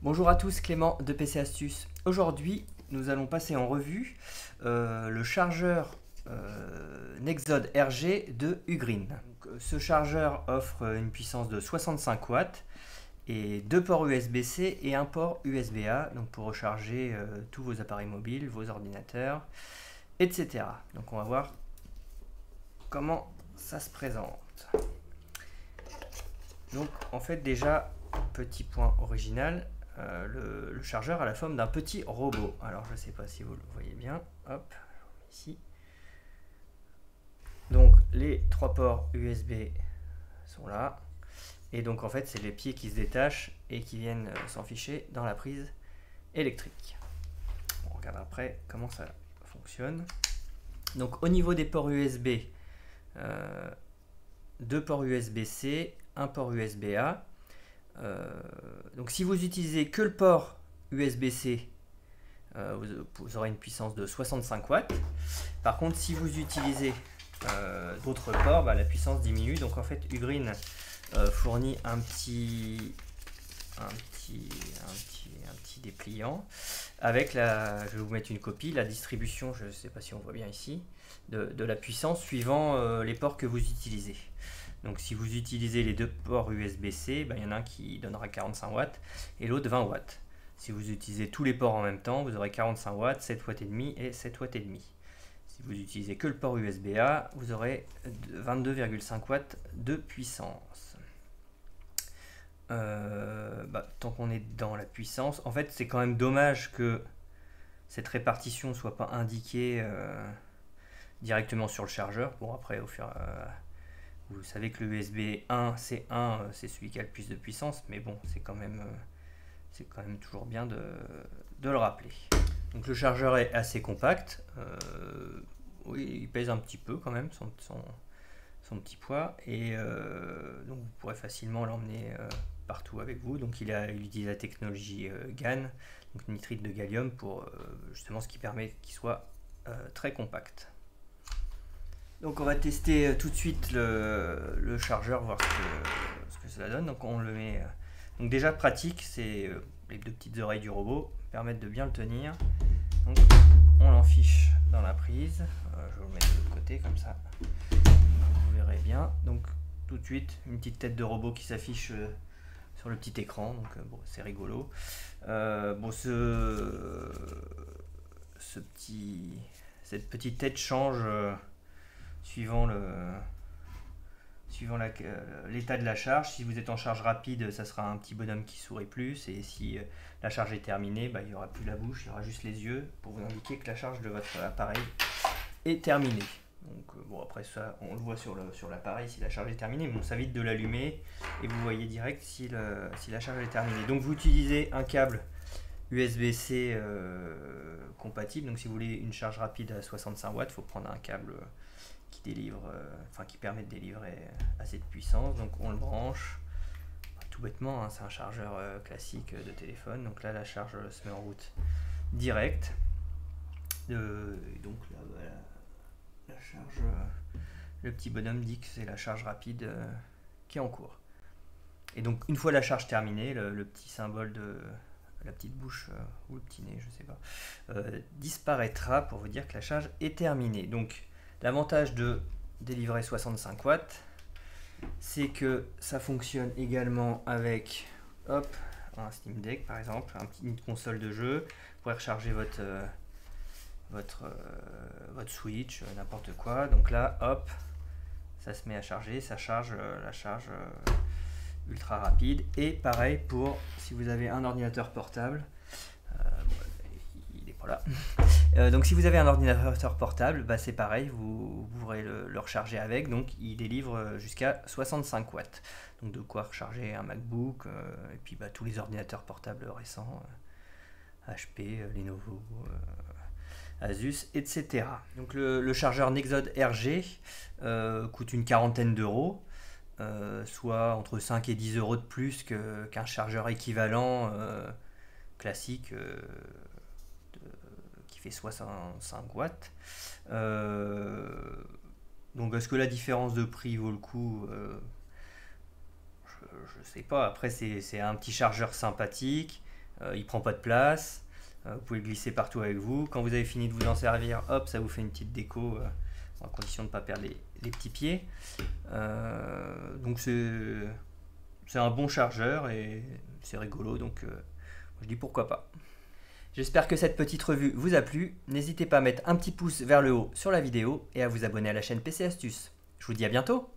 Bonjour à tous, Clément de PC Astuces. Aujourd'hui, nous allons passer en revue le chargeur Nexode RG de Ugreen. Ce chargeur offre une puissance de 65 watts et deux ports USB-C et un port USB-A, donc pour recharger tous vos appareils mobiles, vos ordinateurs, etc. Donc on va voir comment ça se présente. Donc en fait déjà, petit point original, le chargeur a la forme d'un petit robot. Alors je ne sais pas si vous le voyez bien. Hop, ici. Donc les trois ports USB sont là. Et donc en fait c'est les pieds qui se détachent et qui viennent s'enficher dans la prise électrique. On regarde après comment ça fonctionne. Donc au niveau des ports USB, deux ports USB-C, un port USB-A. Donc si vous utilisez que le port USB-C, vous aurez une puissance de 65 watts. Par contre, si vous utilisez d'autres ports, la puissance diminue. Donc en fait, Ugreen fournit un petit dépliant avec je vais vous mettre une copie, la distribution, je ne sais pas si on voit bien ici, de la puissance suivant les ports que vous utilisez. Donc si vous utilisez les deux ports USB-C, il y en a un qui donnera 45 watts et l'autre 20 watts. Si vous utilisez tous les ports en même temps, vous aurez 45 watts, 7 watts et demi et 7 watts et demi. Si vous utilisez que le port USB-A, vous aurez 22,5 watts de puissance. Tant qu'on est dans la puissance, en fait c'est quand même dommage que cette répartition ne soit pas indiquée directement sur le chargeur. Bon, après au fur vous savez que le USB 1C1 c'est celui qui a le plus de puissance, mais bon, c'est quand même toujours bien de le rappeler. Donc le chargeur est assez compact, oui, il pèse un petit peu quand même, son petit poids, et donc vous pourrez facilement l'emmener partout avec vous. Donc il utilise la technologie GaN, donc nitride de gallium, pour justement ce qui permet qu'il soit très compact. Donc on va tester tout de suite le chargeur, voir ce que cela donne. Donc on le met. Donc déjà pratique, c'est les deux petites oreilles du robot permettent de bien le tenir. Donc on l'enfiche dans la prise. Je vais le mettre de l'autre côté comme ça. Vous verrez bien. Donc tout de suite une petite tête de robot qui s'affiche sur le petit écran. Donc bon, c'est rigolo. Cette petite tête change. Suivant l'état de la charge. Si vous êtes en charge rapide, ça sera un petit bonhomme qui sourit plus, et si la charge est terminée, il n'y aura plus la bouche, il y aura juste les yeux pour vous indiquer que la charge de votre appareil est terminée. Donc bon, après ça on le voit sur l'appareil si la charge est terminée, mais on s'évite de l'allumer et vous voyez direct si la charge est terminée. Donc vous utilisez un câble USB-C compatible. Donc si vous voulez une charge rapide à 65 watts, il faut prendre un câble qui permet de délivrer assez de puissance. Donc on le branche tout bêtement, c'est un chargeur classique de téléphone. Donc là la charge se met en route direct. Donc là la charge, le petit bonhomme dit que c'est la charge rapide qui est en cours. Et donc une fois la charge terminée, le petit symbole de la petite bouche ou le petit nez, je sais pas, disparaîtra pour vous dire que la charge est terminée. Donc l'avantage de délivrer 65 watts, c'est que ça fonctionne également avec un Steam Deck par exemple, une console de jeu. Vous pourrez recharger votre Switch, n'importe quoi. Donc là, ça se met à charger, ça charge la charge ultra rapide. Et pareil pour si vous avez un ordinateur portable. Voilà. Donc si vous avez un ordinateur portable, c'est pareil, vous pourrez le recharger avec. Donc il délivre jusqu'à 65 watts. Donc de quoi recharger un MacBook, et puis tous les ordinateurs portables récents, HP, Lenovo, Asus, etc. Donc le chargeur Nexode RG coûte une quarantaine d'euros, soit entre 5 et 10 euros de plus qu'un chargeur équivalent classique fait 65 watts. Donc est-ce que la différence de prix vaut le coup? Je sais pas. Après c'est un petit chargeur sympathique. il prend pas de place. Vous pouvez le glisser partout avec vous. Quand vous avez fini de vous en servir, hop, ça vous fait une petite déco, à condition de ne pas perdre les petits pieds. Donc c'est un bon chargeur et c'est rigolo, donc je dis pourquoi pas. J'espère que cette petite revue vous a plu. N'hésitez pas à mettre un petit pouce vers le haut sur la vidéo et à vous abonner à la chaîne PC Astuces. Je vous dis à bientôt.